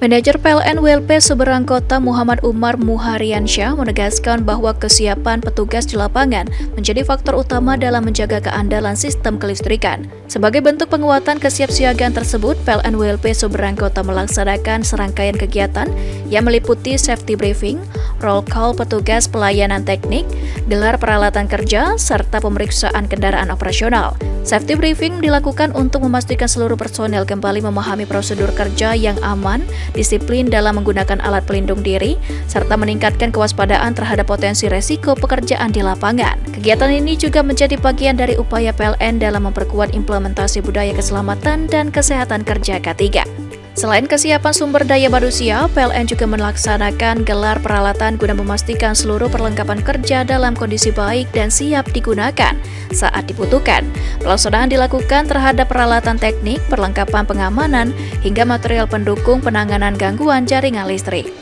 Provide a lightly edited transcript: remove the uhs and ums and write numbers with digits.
Manajer PLN WLP Seberang Kota Muhammad Umar Muhariansyah menegaskan bahwa kesiapan petugas di lapangan menjadi faktor utama dalam menjaga keandalan sistem kelistrikan. Sebagai bentuk penguatan kesiapsiagaan tersebut, PLN WLP Seberang Kota melaksanakan serangkaian kegiatan yang meliputi safety briefing, roll call petugas pelayanan teknik, gelar peralatan kerja, serta pemeriksaan kendaraan operasional. Safety briefing dilakukan untuk memastikan seluruh personel kembali memahami prosedur kerja yang aman, disiplin dalam menggunakan alat pelindung diri, serta meningkatkan kewaspadaan terhadap potensi resiko pekerjaan di lapangan. Kegiatan ini juga menjadi bagian dari upaya PLN dalam memperkuat implementasi budaya keselamatan dan kesehatan kerja K3. Selain kesiapan sumber daya manusia, PLN juga melaksanakan gelar peralatan guna memastikan seluruh perlengkapan kerja dalam kondisi baik dan siap digunakan saat dibutuhkan. Pelaksanaan dilakukan terhadap peralatan teknik, perlengkapan pengamanan, hingga material pendukung penanganan gangguan jaringan listrik.